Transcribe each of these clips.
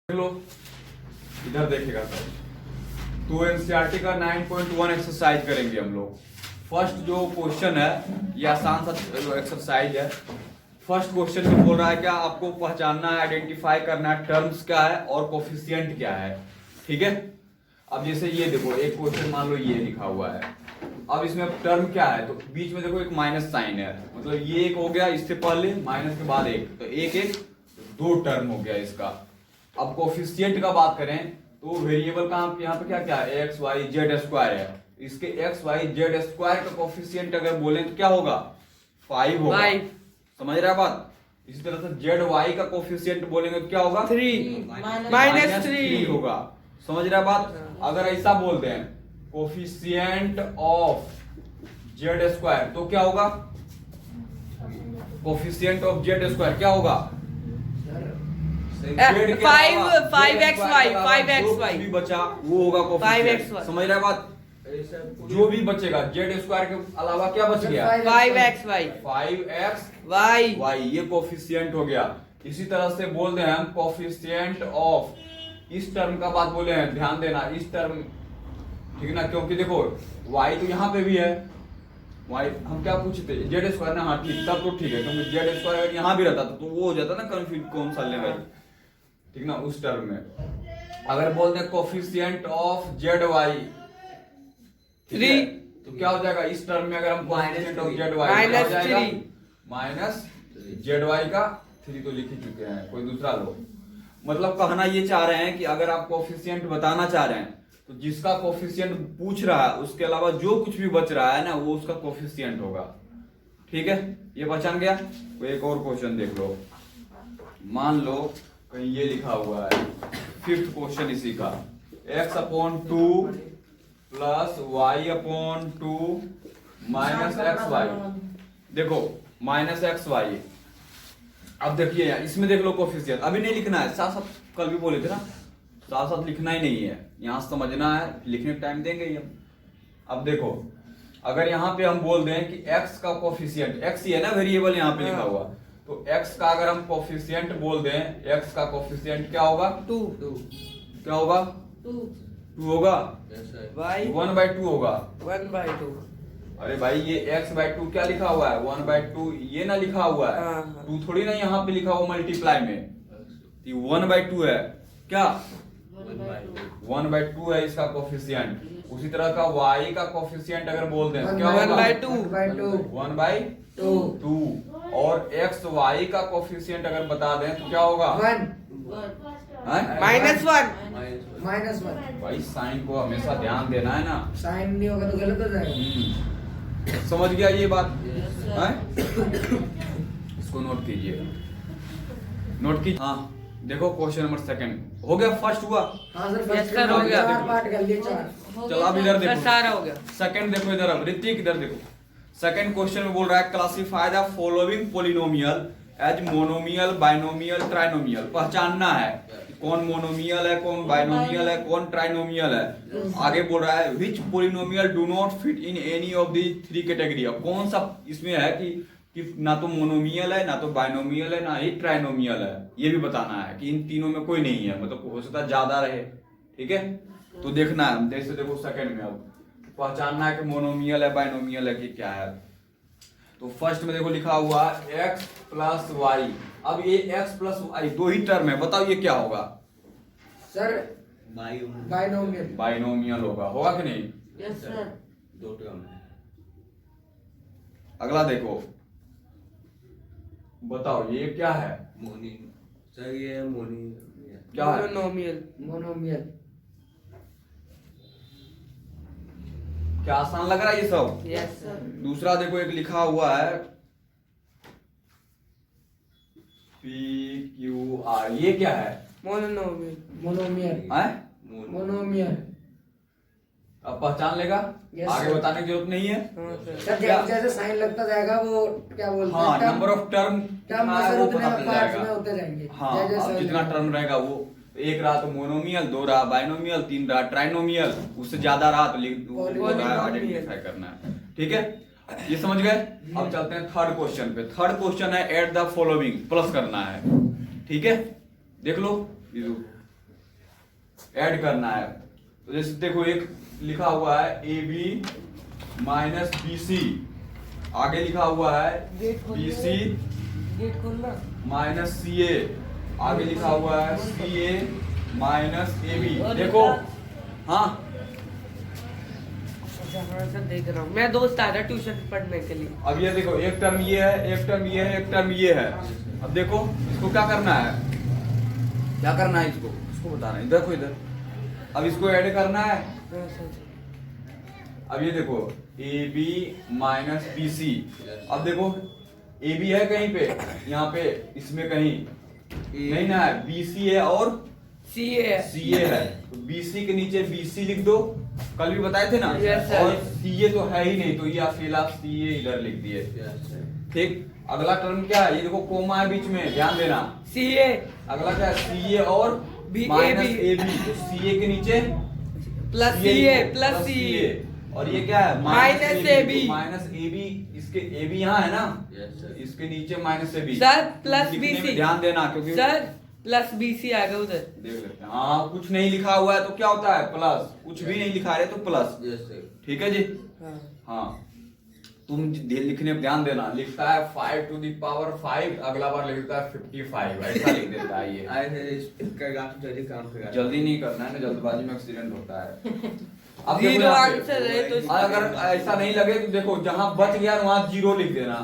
लो इधर देखेगा सर। तो एनसीईआरटी का 9.1 एक्सरसाइज करेंगे हम लोग। फर्स्ट जो क्वेश्चन है ये आसान सा एक्सरसाइज है। फर्स्ट क्वेश्चन में बोल रहा है क्या आपको पहचानना है, आइडेंटिफाई करना है टर्म्स क्या है और कोफिशिएंट क्या है। ठीक है, अब जैसे ये देखो एक क्वेश्चन मान लो ये लिखा हुआ है। अब इसमें टर्म क्या है तो बीच में देखो एक माइनस साइन है, मतलब ये एक हो गया, इससे पहले माइनस के बाद एक, तो एक एक दो टर्म हो गया इसका। अब कोफिशिएंट का बात करें तो वेरिएबल का यहाँ पे क्या क्या है, एक्स वाई जेड स्क्वायर है। इसके एक्स वाई जेड स्क्वायर का कोफिशिएंट अगर बोले तो क्या होगा, 5 होगा। समझ रहा है बात। इसी तरह से जेड वाई का कोफिशिएंट बोलेंगे तो क्या होगा, 3 माइनस 3 होगा। समझ रहा है बात। अगर ऐसा बोलते हैं कोफिशिएंट ऑफ जेड स्क्वायर तो क्या होगा, कोफिशिएंट ऑफ जेड स्क्वायर क्या होगा, 5xy भी बचा वो होगा कोफिशिएंट। 5xy समझ रहा है बात। जो भी बचेगा जेड स्क्वायर के अलावा क्या बच गया, 5xy 5xy ये कोफिशिएंट हो गया। इसी तरह से बोल दे हम कोफिशिएंट ऑफ, इस टर्म का बात बोले हैं, ध्यान देना इस टर्म, ठीक ना, क्योंकि देखो y तो यहाँ पे भी है, y हम क्या पूछते जेड स्क्वायर ना, हाँ ठीक तब तो ठीक है, क्योंकि जेड स्क्वायर अगर यहाँ भी रहता तो वो हो जाता ना कंफ्यूज कौन सा लेवल, ठीक ना। उस टर्म में अगर बोलते हैं कोफिशिएंट ऑफ जेड वाई 3 तो क्या हो जाएगा, इस टर्म में अगर हम coefficient of Z Y minus Z Y का 3 तो लिख ही चुके हैं, कोई दूसरा लो। मतलब कहना ये चाह रहे हैं कि अगर आप कोफिशिएंट बताना चाह रहे हैं तो जिसका कोफिशिएंट पूछ रहा है उसके अलावा जो कुछ भी बच रहा है ना वो उसका कोफिशिएंट होगा। ठीक है, ये पहचान गया। तो एक और क्वेश्चन देख लो, मान लो कहीं ये लिखा हुआ है, फिफ्थ क्वेश्चन इसी का, x/2 plus y/2 minus xy। देखो माइनस xy, अब देखिए इसमें देख लो कोफिशिएंट, अभी नहीं लिखना है, साथ साथ कल भी बोले थे ना, साथ साथ लिखना ही नहीं है, यहां समझना है, लिखने का टाइम देंगे ही हम। अब देखो अगर यहाँ पे हम बोल दें कि x का कोफिशिएंट, x ही है ना वेरिएबल यहाँ पे लिखा हुआ, तो x का अगर हम कोफिशिएंट बोल दें, x का कोफिशिएंट क्या होगा, 2 क्या होगा, 2 होगा, 1/2 होगा, 1/2। अरे भाई ये x/2 क्या लिखा हुआ है, 1/2 ये ना लिखा हुआ है, 2 थोड़ी ना यहाँ पे लिखा हुआ मल्टीप्लाई में, 1/2 है क्या, 1/2 है इसका कोफिशिएंट। उसी तरह का y का कोफिशिएंट अगर बोल दें तो क्या होगा, 1/2 और x y का कोफिशिएंट अगर बता दें तो क्या होगा, -1 भाई साइन को हमेशा ध्यान देना है ना, साइन नहीं होगा तो गलत हो जाएगा। समझ गया ये बात है? इसको नोट कीजिए, नोट कीजिए। हाँ देखो क्वेश्चन नंबर सेकंड हो गया, फर्स्ट हुआ, हाँ सर फर्स्ट हो गया, 4 पार्ट कर लिए, 4। चलो अब इधर देखो, सारा हो गया। सेकंड देखो इधर, अब ऋतिक इधर देखो। सेकंड क्वेश्चन में बोल रहा है classify the following polynomial as monomial, binomial, trinomial. पहचानना है कौन मोनोमियल है, कौन बाइनोमियल है, कौन ट्राइनोमियल है। आगे बोल रहा है which polynomial do not fit in any of the 3 category. अब कौन सा इसमें है कि ना तो मोनोमियल है, ना तो बाइनोमियल है, ना ही ट्राइनोमियल है, ये भी बताना है कि इन तीनों में कोई नहीं है, मतलब हो सकता है ज्यादा रहे। ठीक है, तो देखना है, जैसे देखो सेकंड में अब पहचानना है कि मोनोमियल है, बाइनोमियल है कि क्या है। तो फर्स्ट में देखो लिखा हुआ x प्लस वाई। अब ये x प्लस वाई दो ही टर्म है, बताओ ये क्या होगा, सर बाइनोमियल। बाइनोमियल होगा कि नहीं। Yes sir, 2 term. अगला देखो, बताओ ये क्या है, मोनी सर, ये मोनी क्या है, मोनोमियल। क्या आसान लग रहा है ये सब। Yes sir. दूसरा देखो एक लिखा हुआ है PQR, ये क्या है, मोनोमियल। हैं? मोनोमियल। अब पहचान लेगा, Yes, आगे sir. बताने की जरूरत नहीं है। सर जैसे साइन लगता जाएगा वो क्या बोलते हैं, हाँ नंबर ऑफ टर्म टर्म वो उतने पता चल पार्ट्स में जाएगा। होते जाएंगे। हाँ जैसे अब जितना टर्म रहेगा वो, एक रहा तो मोनोमियल, 2 रहा बाइनोमियल, 3 रहा ट्राइनोमियल, उससे ज्यादा रहा तो आइडेंटिफाई करना है। ठीक है, ये समझ गए। अब चलते हैं थर्ड क्वेश्चन पे। थर्ड क्वेश्चन है एट द फॉलोइंग, प्लस करना है। ठीक है, देख लो ऐड करना है। तो जैसे देखो एक लिखा हुआ है A B minus B C, आगे लिखा हुआ है बी सी गेट खोलना। माइनस सी ए, आगे लिखा हुआ है सी ए माइनस ए बी। देखो हाँ अच्छा देख रहा हूँ मैं, दोस्त आ रहा ट्यूशन पढ़ने के लिए। अब ये देखो एक टर्म ये है, एक टर्म ये है, एक टर्म ये है। अब देखो इसको क्या करना है, क्या करना है इसको बता रहे हैं। देखो इधर अब इसको ऐड करना है। अब ये देखो A B minus B C. अब देखो ए बी है कहीं पे, यहाँ पे इसमें कहीं नहीं ना है, बी सी है और सी ए है। तो बी सी के नीचे बी सी लिख दो, कल भी बताए थे ना। Yes, sir. और सी ए तो है ही नहीं, तो ये अकेला सी ए इधर लिख दिए। ठीक, अगला टर्म क्या है, ये देखो कोमा है बीच में, ध्यान देना। सी ए अगला क्या है, सी ए और B, minus AB। A B. तो सी ए के नीचे plus C A plus C A, और ये क्या है minus AB। Minus A B, इसके ए बी यहाँ है ना, इसके नीचे minus A B. Sir plus B लिखने में सी, ध्यान देना, क्योंकि सर प्लस बी सी आ गया उधर। देख लेते हैं। हाँ कुछ नहीं लिखा हुआ है तो क्या होता है प्लस, कुछ भी नहीं लिखा है तो प्लस। ठीक है जी। हाँ तुम लिखने में ध्यान देना, लिखता है 5 to the power 5, अगला बार लिखता है 55, ऐसा लिख देता है ये। जल्दी नहीं करना है ना, जल्दबाजी में एक्सीडेंट होता है। अब देखो जीरो यहाँ पे, आंसर है तो अगर ऐसा नहीं लगे तो देखो जहां बच गया वहां जीरो लिख देना।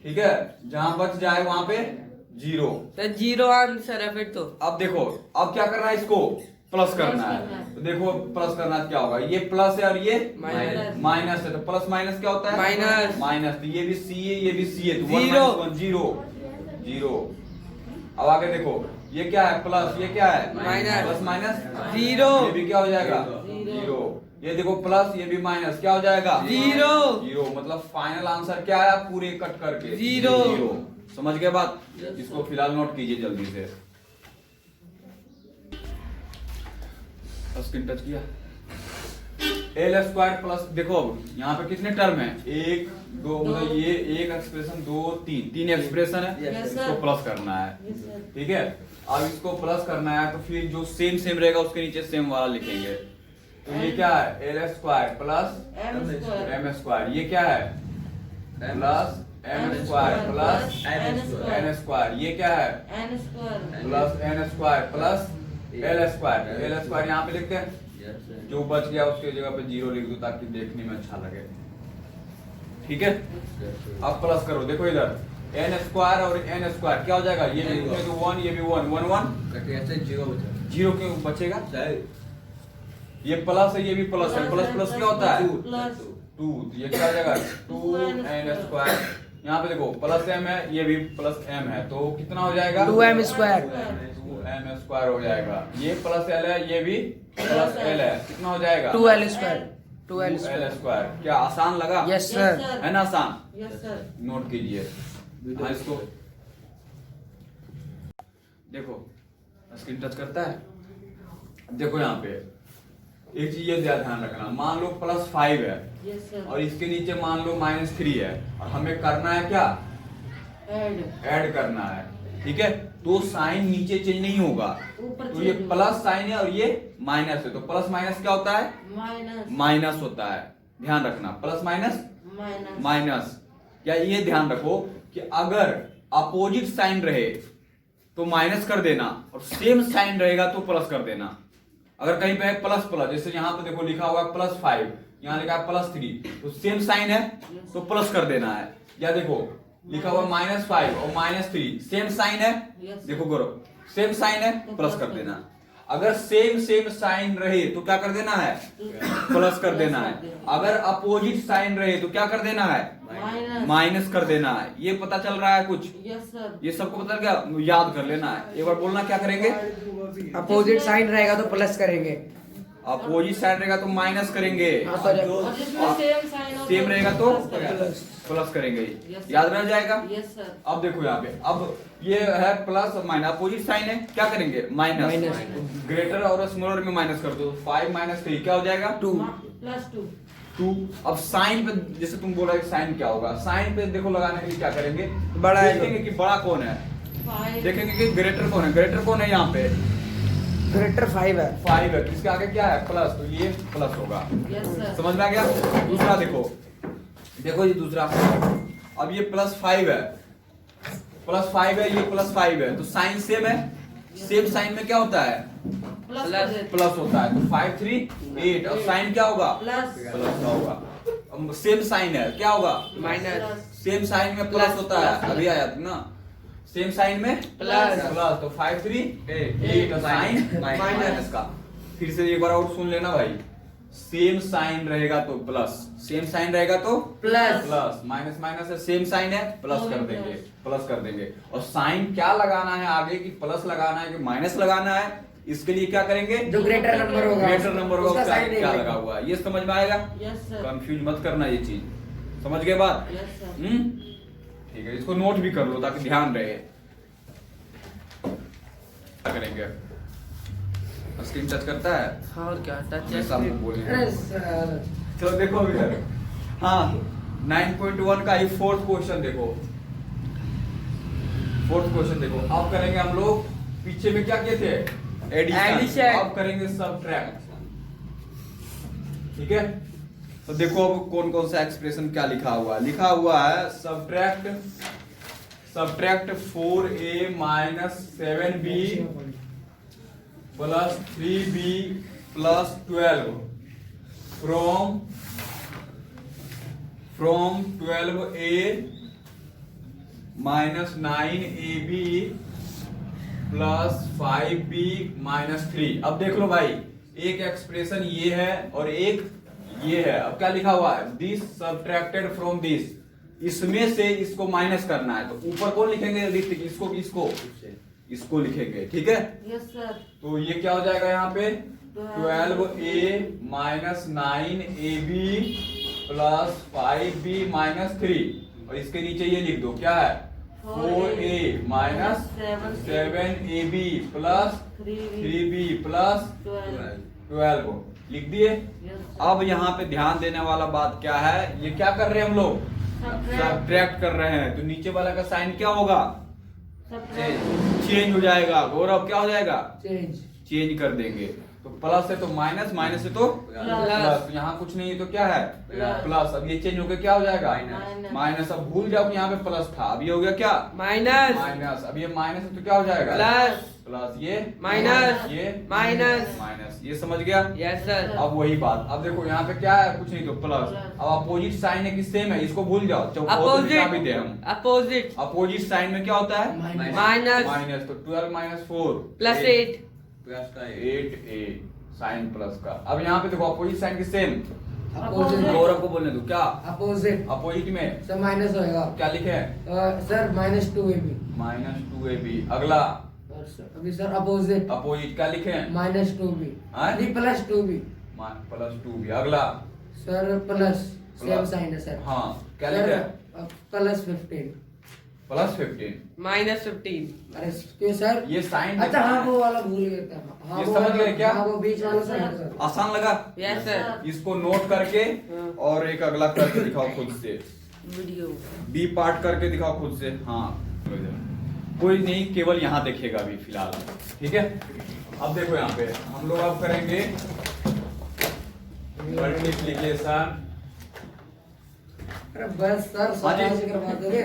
ठीक है, जहां बच जाए वहां पे जीरो। तो जीरो आंसर है फिर तो। अब देखो अब क्या करना है, इसको प्लस करना है। तो देखो प्लस करना क्या होगा, ये प्लस है और ये माइनस है, तो प्लस माइनस क्या होता है माइनस। माइनस। तो ये भी सी है ये भी सी है, तो जीरो। 1 zero zero. अब आगे देखो ये क्या है प्लस, ये क्या है माइनस। Plus minus zero. ये भी क्या हो जाएगा जीरो। ये देखो प्लस, ये भी माइनस, क्या हो जाएगा जीरो। जीरो। मतलब फाइनल आंसर क्या है पूरे कट करके जीरो। समझ गए बात। इसको फिलहाल नोट कीजिए जल्दी से। स्क्रीन टच किया। एल स्क्वायर प्लस, देखो अब यहाँ पे कितने टर्म है, 1 2, मतलब ये एक एक्सप्रेशन 2 3 एक्सप्रेशन है। Yes, sir. इसको प्लस करना है। ठीक है, अब इसको प्लस करना है तो फिर जो सेम रहेगा उसके नीचे सेम वाला लिखेंगे। तो ये क्या है L square plus M square. ये क्या है plus M square plus N square. ये क्या है plus N square plus L square. L square यहाँ पे लिखते हैं, जो बच गया उसके जगह पे जीरो लिख दो ताकि देखने में अच्छा लगे। ठीक है, अब प्लस करो, देखो इधर एन स्क्वायर और एन स्क्वायर क्या हो जाएगा, ये भी 1 ये भी 1 जीरो क्यों बचेगा, ये प्लस है ये भी प्लस है, प्लस प्लस क्या होता है 2। ये क्या हो जाएगा 2n स्क्वायर। यहाँ पे देखो प्लस m है ये भी प्लस m है, तो कितना हो जाएगा 2m स्क्वायर। 2m स्क्वायर हो जाएगा। ये प्लस l है ये भी प्लस l है, कितना हो जाएगा 2l स्क्वायर। 2l square. क्या आसान लगा? Yes sir. है ना आसान? नोट कीजिए। हाँ इसको देखो स्क्रीन टच करता है। देखो यहाँ पे एक चीज ये ध्यान रखना, मान लो प्लस 5 है और इसके नीचे मान लो -3 है और हमें करना है क्या ऐड करना है। ठीक है, तो साइन नीचे चेंज नहीं होगा, तो ये प्लस साइन है और ये माइनस है, तो प्लस माइनस क्या होता है माइनस होता है। ध्यान रखना प्लस माइनस माइनस। या ये ध्यान रखो कि अगर अपोजिट साइन रहे तो माइनस कर देना और सेम साइन रहेगा तो प्लस कर देना। अगर कहीं पे है प्लस प्लस, जैसे यहाँ पे देखो लिखा हुआ है +5, यहाँ लिखा है +3, तो सेम साइन है तो प्लस कर देना है। या देखो लिखा हुआ -5 और -3 सेम साइन है, देखो गौरव सेम साइन है प्लस कर देना। अगर सेम साइन रहे तो क्या कर देना है प्लस कर देना है। अगर अपोजिट साइन रहे तो क्या कर देना है माइनस कर देना है। ये पता चल रहा है कुछ? ये सबको पता क्या याद कर लेना है। एक बार बोलना क्या करेंगे, अपोजिट साइन रहेगा तो प्लस करेंगे, अपोजिट साइन रहेगा तो माइनस करेंगे, सेम रहेगा तो प्लस करेंगे। याद रह जाएगा। अब देखो यहाँ पे, अब ये है प्लस और माइनस, अपोजिट साइन है क्या करेंगे माइनस। ग्रेटर और स्मॉलर में माइनस कर दो, 5 - 3 क्या हो जाएगा 2। अब साइन पे जैसे तुम बोला साइन क्या होगा, साइन पे देखो लगाने के लिए क्या करेंगे बड़ा है, देखेंगे कि बड़ा कौन है, देखेंगे कि ग्रेटर कौन है। ग्रेटर कौन है यहाँ पे ग्रेटर 5 है। 5 है, इसके आगे क्या है प्लस, तो ये प्लस होगा। Yes sir. समझ में आ गया। दूसरा देखो, देखो जी दूसरा, अब ये +5 है, +5 है, ये +5 है, तो साइन सेम है, सेम साइन में क्या होता है प्लस होता है, तो 5 3 8, और साइन क्या होगा प्लस प्लस का होगा। अब सेम साइन है, क्या होगा माइनस सेम साइन में प्लस होता है, अभी आया था ना, सेम साइन में प्लस प्लस, तो 5 3 8 और साइन माइनस का। फिर से एक बार और सुन लेना भाई, सेम साइन रहेगा तो प्लस, सेम साइन रहेगा तो प्लस प्लस, माइनस माइनस है, सेम साइन है प्लस कर देंगे, प्लस कर देंगे। और साइन क्या लगाना है आगे, कि प्लस लगाना है कि माइनस लगाना है, इसके लिए क्या करेंगे, जो ग्रेटर नंबर होगा ग्रेटर नंबर होगा उसका उसका साइन क्या देंगे। लगा हुआ है, ये समझ में आएगा। Yes sir. कंफ्यूज मत करना ये चीज, समझ गए बात। Yes sir. ठीक है, इसको नोट भी कर लो ताकि ध्यान रहे। क्या करेंगे, स्क्रीन टच करता है और क्या टच हमेशा आपको बोलेंगे। अरे सर चलो देखो अभी इधर, हाँ 9.1 का ही फोर्थ क्वेश्चन देखो, फोर्थ क्वेश्चन देखो। अब करेंगे हम लोग, पीछे में क्या किए थे एडिशन, अब करेंगे सब्ट्रैक्ट। ठीक है, तो देखो अब कौन कौन सा एक्सप्रेशन क्या लिखा हुआ है, लिखा हुआ है subtract 4a - 7b + 3b + 12 from 12a - 9ab + 5b - 3। अब देख लो भाई, एक एक्सप्रेशन ये है और एक ये है। अब क्या लिखा हुआ है, दिस सब्ट्रैक्टेड फ्रॉम दिस, इसमें से इसको माइनस करना है, तो ऊपर कौन लिखेंगे रिक्त, इसको लिखेंगे। ठीक है, यस सर। तो ये क्या हो जाएगा यहाँ पे 12a - 9ab + 5b - 3, और इसके नीचे ये लिख दो क्या है 4a - 7ab + 3b + 12 लिख दिए। अब यहाँ पे ध्यान देने वाला बात क्या है, ये क्या कर रहे हैं हम लोग, सब्ट्रैक्ट कर रहे हैं, तो नीचे वाला का साइन क्या होगा चेंज हो जाएगा। गौरव क्या हो जाएगा, चेंज कर देंगे। तो प्लस है तो माइनस, माइनस है तो प्लस, तो यहाँ कुछ नहीं है तो क्या है प्लस। अब ये चेंज होकर क्या हो जाएगा माइनस। अब भूल जाओ कि यहाँ पे प्लस था, अब ये हो गया क्या माइनस माइनस। अब ये माइनस है तो क्या हो जाएगा प्लस प्लस, ये माइनस, ये माइनस माइनस, ये समझ गया। Yes sir. अब वही बात, अब देखो यहाँ पे क्या है, कुछ नहीं तो प्लस। अब अपोजिट साइन है कि सेम है, इसको भूल जाओ, चौकोर भी दे हम। अपोजिट अपोजिट साइन में क्या होता है माइनस माइनस, तो 12 - 4 + 8 प्लस का 8a साइन प्लस का। अब यहाँ पे देखो अपोजिट साइन की सेम, अपोजिट गौरव को बोलने दो क्या अपोजिट अपोजिट में सर माइनस होएगा क्या लिखे हैं सर -2ab -2ab। अगला और सर अभी सर अपोजिट अपोजिट क्या लिखे हैं -2b हाँ? नहीं +2b +2b। अगला sir plus same plus. Sign है सर हाँ क्या लिखे हैं +15 +15। -15 अरे क्यों सर ये साइन अच्छा हाँ वो वाला भूल गए थे हाँ ये वो समझ वाला- गए क्या? हाँ वो बीच वाला साइन है सर आसान लगा। Yes sir. इसको नोट करके और एक अगला करके दिखाओ खुद से, वीडियो बी पार्ट करके दिखाओ खुद से। हाँ कोई नहीं, केवल यहाँ देखेगा अभी फिलहाल। ठीक है, अब देखो यहाँ पे हम लोग अब करेंगे मल्टीप्लीकेशन। अरे बस सर हाँ जी। समझ से करवा दोगे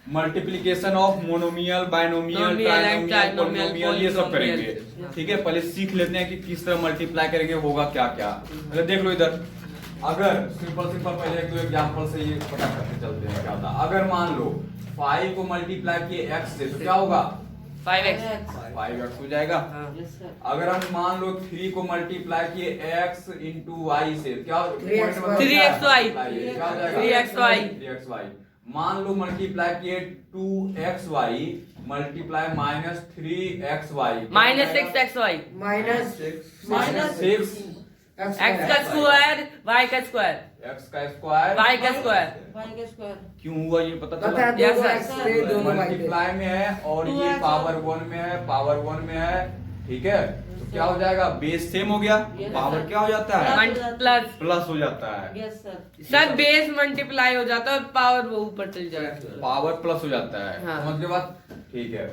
multiplication of monomial, binomial, Monomial and trinomial, trinomial, polynomial, ये सब polynomial। करेंगे। ठीक है, पहले सीख लेते हैं कि किस तरह मल्टीप्लाई करेंगे, होगा क्या क्या। अगर देख लो इधर, अगर सिंपल पहले एक दो एग्जांपल से ये पता करके चलते हैं क्या होता है। अगर मान लो 5 को मल्टीप्लाई किए x से तो क्या होगा 5x 5x हो जाएगा। Yes sir. अगर हम मान लो 3 को मल्टीप्लाई किए x × y से क्या 3xy। 3xy। क्या हो जाएगा 3xy। 3xy। मान लो मल्टीप्लाई किए 2xy multiply -3xy -6xy -6 x का स्क्वायर y का स्क्वायर x का स्क्वायर y का स्क्वायर क्यों हुआ ये पता पता चला। है Yes, दोनों sir. x से दोनों y थे मल्टीप्लाई में है और ये पावर 1 में है, पावर 1 में है। ठीक है, तो क्या हो जाएगा बेस सेम हो गया, Yes, पावर sir. क्या हो जाता है प्लस प्लस हो जाता है। Yes sir. Sir base multiply हो जाता है और पावर वो ऊपर चल जाता है। पावर प्लस हो जाता है। हाँ। समझ के बात। ठीक है,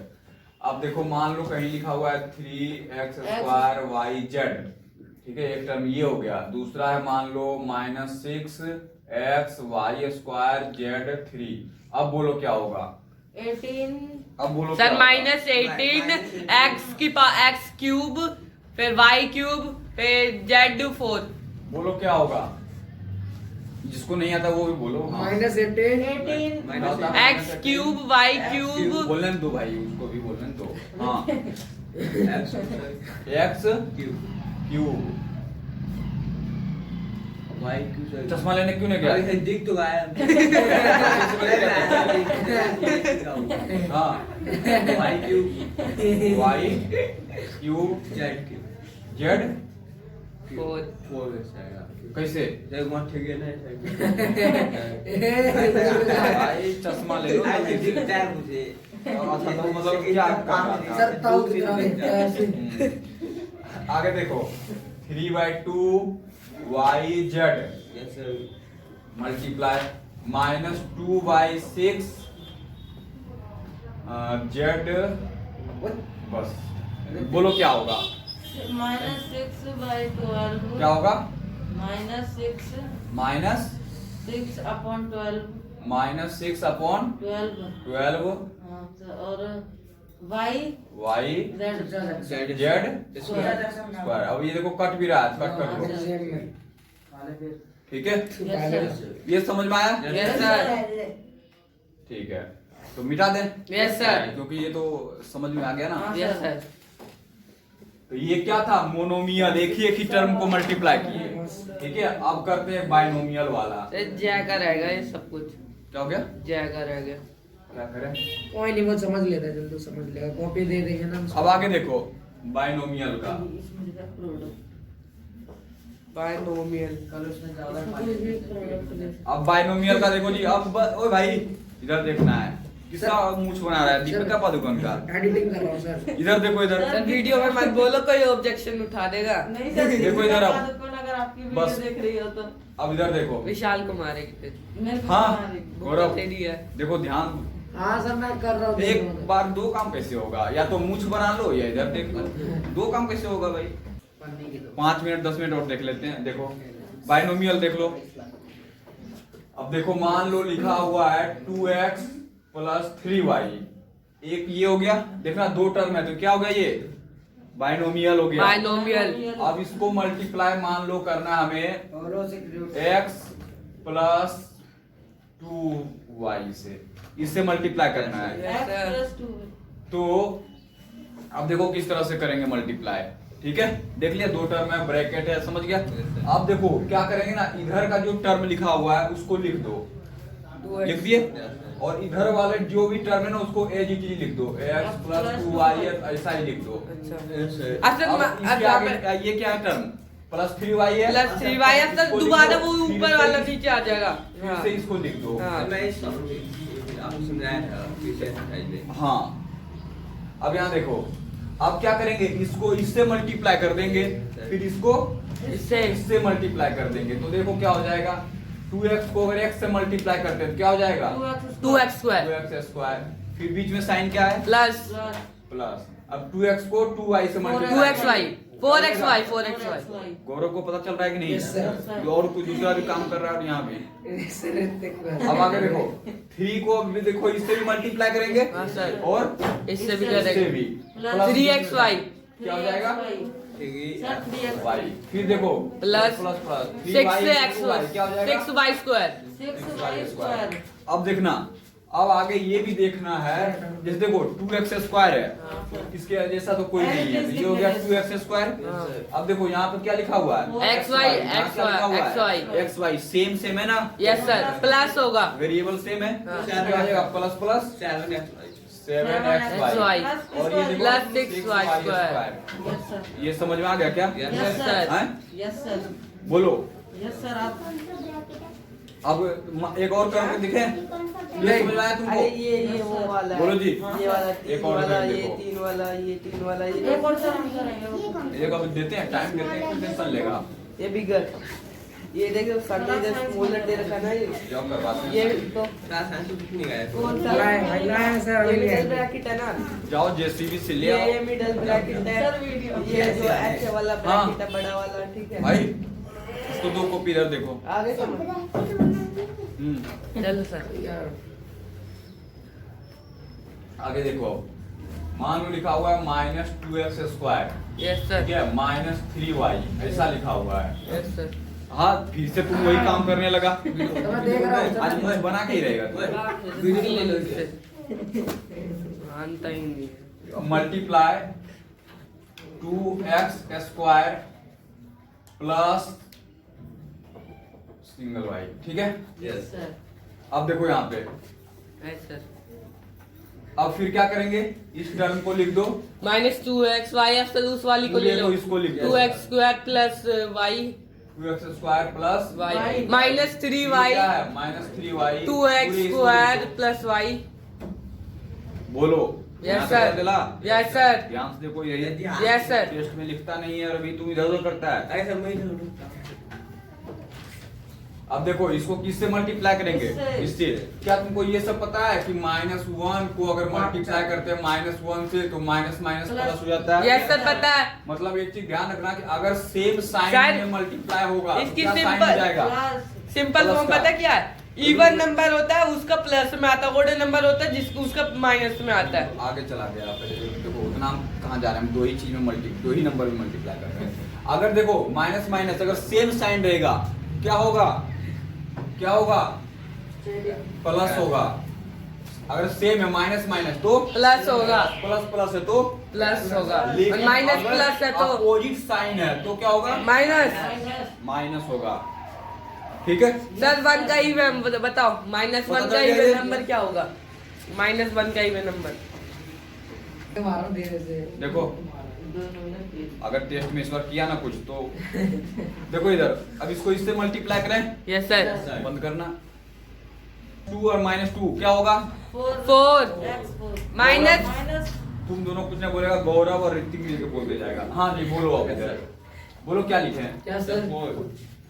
अब देखो मान लो कहीं लिखा हुआ है 3x स्क्वायर वाई जेड, ठीक है, एक टर्म ये हो गया। दूसरा है मान लो -6x वाई स्क्वायर जेड 3। अब बोलो क्या होगा? 18 अब बोलो सर क्या होगा? -18 x क्यूब, फिर y क्यूब, फिर z4। बोलो क्या होगा? जिसको नहीं आता वो भी बोलो। हाँ। -18 x क्यूब y क्यूब बोलने दो भाई, उसको भी बोलने दो। हाँ, x क्यूब। वाई क्यों सर? चश्मा लेने क्यों नहीं गया? अरे दिख तो रहा है। हाँ, वाई क्यों? y क्यूब जेड क्यों? जेड 4। 4 आएगा। कैसे? जब मत ठीक है ना भाई चश्मा ले लो। ऐसे दिखता है मुझे। अच्छा तो मतलब क्या कर रहा था? सर ताऊ की तरह देखता है ऐसे। आगे देखो 3/2 Y Z yes sir. Multiply -2/6 Z. बस बोलो क्या होगा? -6/12 क्या होगा? -6 -6 अपॉन 12 हाँ, तो और y Y z Z square. अब ये देखो कट भी रहा है, कट लो। ठीक है, Yes, ये समझ में आया? Yes sir. ठीक है, तो मिटा दें। Yes sir. क्योंकि ये तो समझ में आ गया ना। Yes sir. तो ये क्या था? मोनोमियल, एक ही टर्म को मल्टीप्लाई किए। ठीक है, अब करते हैं बाइनोमियल वाला। जय का रहेगा ये सब कुछ। क्या हो गया? जय का रह गया। क्या करें? कोई नहीं, वो समझ लेता है, जल्दी समझ लेगा। कॉपी दे देंगे ना उसको। अब आगे देखो बाइनोमियल का। बाइनोमियल। अब बाइनोमियल का देखो जी। अब ओए भाई इधर देखना है। किसका मुंह बना रहा है? दीपिका पादुकोण का। एडिटिंग कर रहा हूँ सर। इधर देखो, इधर सर वीडियो में मत बोलो, कोई ऑब्जेक्शन उठा देगा। नहीं सर, देखो इधर अब। अगर आपकी बस। वीडियो देख रही हो तो अब इधर देखो। विशाल को मारेगी फिर। मेरे को हाँ मारेगी। गौरव, तेरी है। देखो ध्यान। हाँ सर, मैं कर रहा हूँ। एक बार दो काम कैसे होगा? या तो मूछ बना लो या इधर देख लो। दो काम कैसे होगा भाई? 5 मिनट 10 मिनट और देख लेते हैं। देखो बाइनोमियल देख लो। अब देखो मान लो लिखा हुआ है 2x + 3y। एक ये हो गया, देखना दो टर्म है तो क्या हो गया? ये बाइनोमियल हो गया। बाइनोमियल। अब इसको मल्टीप्लाई मान लो करना हमें x + 2y से, इससे मल्टीप्लाई करना है। x + 2 तो अब देखो किस तरह से करेंगे मल्टीप्लाई। ठीक है, देख लिया दो टर्म है, ब्रैकेट है, समझ गया। अब देखो क्या करेंगे ना, इधर का जो टर्म लिखा हुआ है उसको लिख दो, लिख दिए। और इधर वाले जो भी टर्म है ना उसको एज इट इज लिख दो, x + 2y ऐसा ही लिख दो। Yes sir. अब इसके आगे ये क्या है? टर्म +3y है, +3y है, तो इसको दोबारा लिखो, वो फिर ऊपर से वाला इस- नीचे आ जाएगा। फिर से इसको लिख दो। हाँ। मैं आपको समझाया था पीछे समझाइए। हाँ, अब यहाँ देखो, अब क्या करेंगे? इसको इससे मल्टीप्लाई कर देंगे, फिर इसको इससे इससे मल्टीप्लाई कर देंगे। तो देखो क्या हो जाएगा? 2x को अगर x से मल्टीप्लाई करते हैं तो क्या हो जाएगा? 2x square 2x square. फिर बीच में साइन क्या है? Plus plus. अब 2x को 2y से मल्टीप्लाई 2xy 4xy। गौरव को पता चल रहा है कि नहीं? Yes, sir. ये और कोई दूसरा भी काम कर रहा है और यहाँ भी। अब आगे देखो 3 को भी देखो इससे भी मल्टीप्लाई करेंगे हाँ, सर। और इससे भी इससे करेंगे। भी Plus 3xy क्या हो जाएगा? ठीक सर, 3x y। फिर देखो प्लस प्लस प्लस 6xy क्या हो जाएगा? 6y square 6y square. अब देखना, अब आगे ये भी देखना है। जैसे देखो 2x स्क्वायर है, इसके जैसा तो कोई नहीं है, तो ये हो गया 2x स्क्वायर। अब देखो यहाँ पे क्या लिखा हुआ है? xy यहाँ क्या लिखा हुआ है? xy xy सेम है ना? यस सर, प्लस होगा। वेरिएबल सेम है, हाँ। क्या आ जाएगा? प्लस प्लस 7xy और ये देखो plus 6y 6y square. Yes sir. ये समझ में आ गया क्या? Yes sir. हैं? Yes sir. बोलो। Yes sir. आप अब एक और करके दिखे, ये समझ में आया तुमको? ये वो वाला है। बोलो जी। ये वाला एक और वाला, करके ये देखो। 3 वाला, ये 3 वाला, ये एक और सर हम करेंगे। ये कब देते हैं? टाइम देते हैं, कितने टेंशन लेगा? ये बिगर ये देखो संडे जस्ट स्मॉलर दे रखा ना ये जॉब करवाते ये हैं तो क्लास साइंस कुछ नहीं गया कौन सा लाया सर अभी ये लिया मिडल ब्रैकेट है ना जाओ जेसीबी से ले आओ ये मिडल ब्रैकेट है सर वीडियो ये जो ऐसे वाला हाँ। ब्रैकेट है बड़ा वाला ठीक है भाई इसको दो कॉपी इधर देखो आगे समझ चलो सर यार आगे देखो मान लो लिखा हुआ है -2x², यस ठीक सर है -3y ऐसा लिखा हुआ है। यस सर हाँ फिर से तुम वही काम करने लगा। तो मैं देख रहा हूँ आज सर। कुछ बना के ही रहेगा तू। वीडियो ले लो इससे मानता ही नहीं multiply 2x² plus single y, ठीक है। यस सर अब देखो यहाँ पे यस सर अब फिर क्या करेंगे, इस टर्म को लिख दो, -2xy अब सर उस वाली को ले लो इसको लिख दो 2x² plus y 2x² plus y -3y क्या है -3y 2x² प्लस y बोलो। यस यहाँ पे सर पता चला? यस सर ध्यान से देखो यही यस सर टेस्ट में लिखता नहीं है और अभी तुम इधर उधर करता है। अरे समझ नहीं अब देखो इसको किससे मल्टीप्लाई करेंगे, इससे। इससे। क्या तुमको ये सब पता है कि -1 को अगर मल्टीप्लाई करते हैं -1 से तो माइनस प्लस हो जाता है। यस सर पता है मतलब एक चीज ध्यान रखना कि अगर सेम सर, साइन में मल्टीप्लाई होगा तो इसकी क्या साइन सिंपल- हो जाएगा। प्लस सिंपल प्लस फॉर्म का। पता क्या है, इवन नंबर होता है उसका प्लस में आता है, ओड नंबर होता है जिसको उसका माइनस में आता है। आगे चला गया पहले देखो उतना हम कहाँ जा रहे हैं, हम दो ही नंबर में मल्टीप्लाई कर रहे हैं। अगर देखो माइनस माइनस अगर सेम साइन रहेगा क्या होगा, क्या होगा, प्लस होगा। अगर सेम है माइनस माइनस तो प्लस होगा, प्लस प्लस है तो प्लस होगा, लेकिन माइनस अगर प्लस है तो अपोजिट साइन है तो क्या होगा, माइनस। माइनस होगा। ठीक है, सर 1 का इवन बताओ, -1 पता का चल इवन गया। नंबर क्या होगा, -1 का इवन नंबर। मारो धीरे से। देखो अगर टेस्ट में इस बार किया ना कुछ तो देखो इधर, अब इसको इससे मल्टीप्लाई करें, यस सर बंद करना। 2 और -2 क्या होगा, 4 x4 माइनस तुम दोनों कुछ नहीं बोलेगा, गौरव और ऋतिक मिलकर बोलते जाएगा। हाँ जी बोलो, आप इधर बोलो क्या लिखे हैं। क्या सर?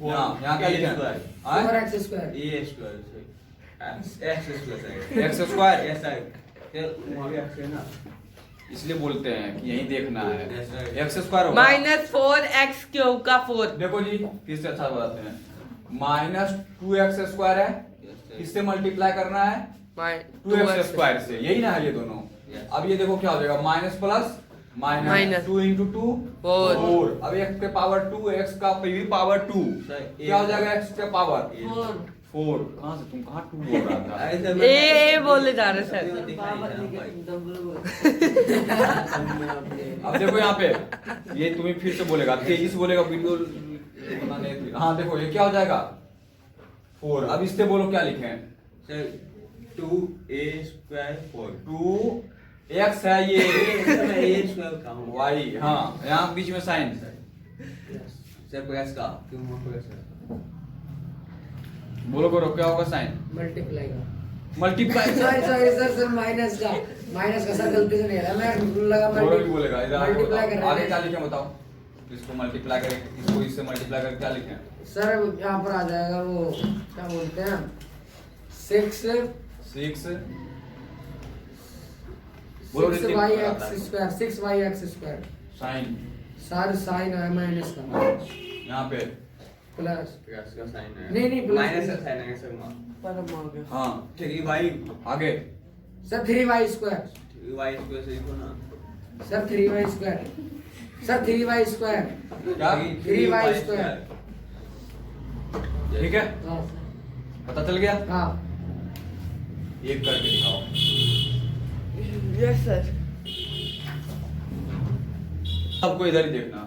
यहाँ क्या लिखे हैं, 4x²। ए स्क्वायर एक्स प्लस है x²। यस सर फिर वहां भी एक्स है ना इसलिए बोलते हैं कि यही देखना है, Yes, sir. x² होगा। -4x³ का 4। देखो जी फिर से अच्छा बताते हैं, -2x² है, Yes, sir. किससे मल्टीप्लाई करना है, 2x² से, यही ना है ये दोनों। Yes. अब ये देखो क्या हो जाएगा, माइनस प्लस Minus. माइनस 2 × 2 4। 4। अब x के पावर 2, x का भी पावर 2 Sir, क्या हो जाएगा, x के पावर 4 4। कहाँ से तुम कहाँ 2 बोल रहा था। अरे सर ए बोले जा रहे सर। अब देखो यहाँ पे ये तुम्हें फिर से बोलेगा, तेजी से बोलेगा, वीडियो इतना नहीं। हाँ देखो ये क्या हो जाएगा, 4। अब इससे बोलो क्या लिखे हैं, सर 2a स्क्वायर 4 2x है ये ए स्क्वायर का y, हाँ यहाँ बीच में साइन। सर प्लस का क्यों वहां प्लस है बोलो करो क्या होगा साइन, मल्टीप्लाई का। मल्टीप्लाई। सॉरी सर माइनस का सर गलती से नहीं है, मैं लगा गौरव भी बोलेगा इधर आगे मल्टीप्लाई बताओ। कर आगे क्या लिखे बताओ, इसको मल्टीप्लाई करें, इसको इससे मल्टीप्लाई करके क्या लिखे, सर यहाँ पर आ जाएगा वो क्या बोलते हैं 6 बोलो ऋतिक, आता है। 6yx² साइन सर साइन है माइनस का यहाँ पे, प्लस प्लस का साइन है नहीं, plus माइनस का नहीं। साइन है सर वहां परम हो गया। हाँ 3y आगे सर 3y² y स्क्वायर से लिखो ना सर 3y² सर 3y² क्या, 3y²। ठीक है, हाँ पता चल गया। हाँ एक करके दिखाओ, यस सर सबको इधर ही देखना।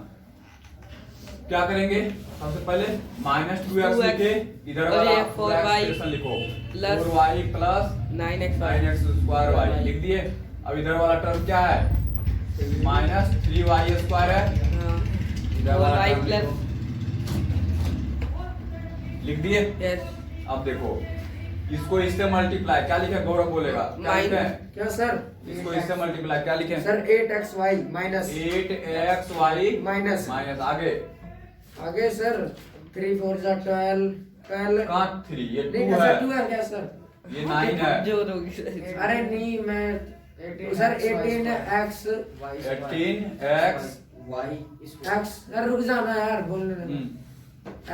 क्या करेंगे, सबसे पहले -2x 2x लिखे, इधर और वाला ये पूरा 4y एक्सप्रेशन लिखो, plus 4y plus 9x। 9x² लिख दिए। अब इधर वाला टर्म क्या है, -3y² है, इधर वाला 4y टर्म प्लस लिख दिए। यस अब देखो इसको इससे मल्टीप्लाई क्या लिखे, गौरव बोलेगा क्या लिखे हैं? क्या सर इसको इससे मल्टीप्लाई क्या लिखे, sir 8xy minus 8xy minus minus आगे आगे सर 3 4 जा 12 12 कहाँ 3 ये 2 नहीं है सर 2 है क्या सर? ये 9 है जो होगी सर। अरे नहीं मैं sir 18x 18x x sir रुक जाना यार बोलने दे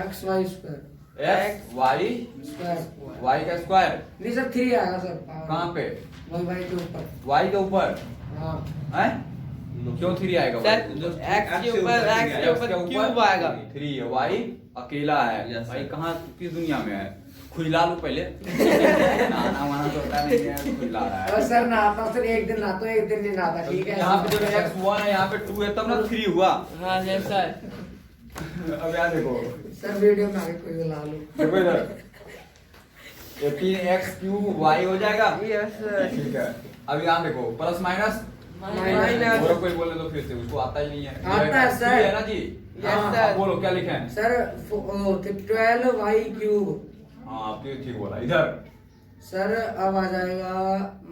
x y square x y square y का स्क्वायर नहीं सर 3 आएगा सर कहाँ पे y के ऊपर y के ऊपर हाँ है क्यों 3 आएगा सर y? x के ऊपर क्यूब आएगा। 3 है y अकेला है Yes, भाई sir. कहाँ किस दुनिया में है खुजला लो पहले नहाना वाना तो होता नहीं है खुजला रहा और है सर नहाता सर एक दिन नहाता एक दिन नहीं नहाता ठीक है यहाँ पे जब x 1 है यहाँ पे 2 है तब ना 3 हुआ हाँ yes सर। अब यहाँ देखो सर वीडियो में आगे कोई बुला लो देखो इधर 18x क्यूब y हो जाएगा Yes, sir. ठीक है अब यहाँ देखो प्लस माइनस माइनस। और कोई बोले तो फिर से उसको आता ही नहीं है आता है, सर। है ना जी Yes, हाँ, sir. आप बोलो क्या लिखे हैं सर 12y क्यूब हाँ आपने ठीक बोला इधर सर अब आ जाएगा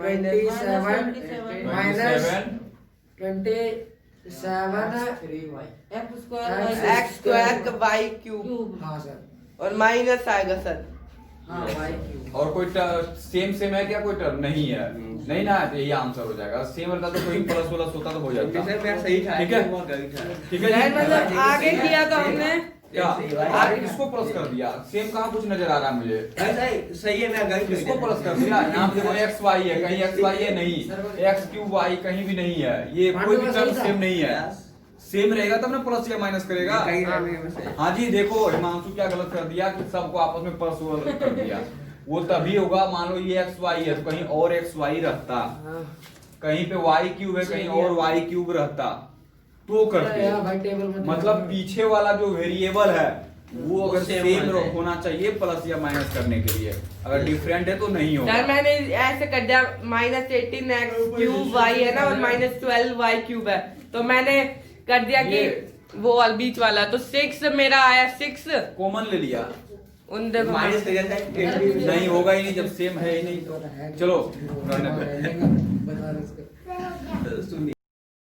Minus 27 minus 27 X square x square का y क्यूब cube. हाँ सर और माइनस आएगा सर। हाँ y क्यूब और कोई सेम है क्या कोई टर्म नहीं है नहीं ना तो यही आंसर हो जाएगा सेम रहता तो कोई प्लस प्लस होता तो हो जाता सर मेरा सही था ठीक है वो गलत था ठीक है सर जी? मतलब आगे किया तो हमने क्या आगे किसको प्लस कर दिया सेम कहाँ कुछ नजर आ रहा है मुझे सही सही है मैं गलत किसको प्लस कर दिया यहाँ पे देखो एक्स वाई है कहीं एक्स वाई है नहीं एक्स क्यूब वाई कहीं भी नहीं है ये कोई भी टर्म सेम नहीं है सेम रहेगा तब ना प्लस या माइनस करेगा कहीं रहने में सही हाँ जी देखो हिमांशु क्या गलत कर दिया कि सबको आपस में प्लस कर दिया वो तभी होगा मान लो ये एक्स वाई है तो कहीं और एक्स वाई रहता कहीं पे वाई क्यूब है कहीं और वाई क्यूब रहता तो करते यार भाई टेबल में मतलब पीछे वाला जो वेरिएबल है वो अगर same सेम होना है। होना चाहिए प्लस या माइनस करने के लिए अगर डिफरेंट है तो नहीं होगा सर मैंने ऐसे कर दिया माइनस 18x क्यूब y है ना और माइनस 12y क्यूब है तो मैंने कर दिया कि वो वाला बीच वाला तो 6 मेरा आया 6 कॉमन ले लिया उन देखो माइनस कर जाता नहीं होगा ही नहीं जब सेम है ही नहीं चलो रहने दो। बता दो इसको। सुनिए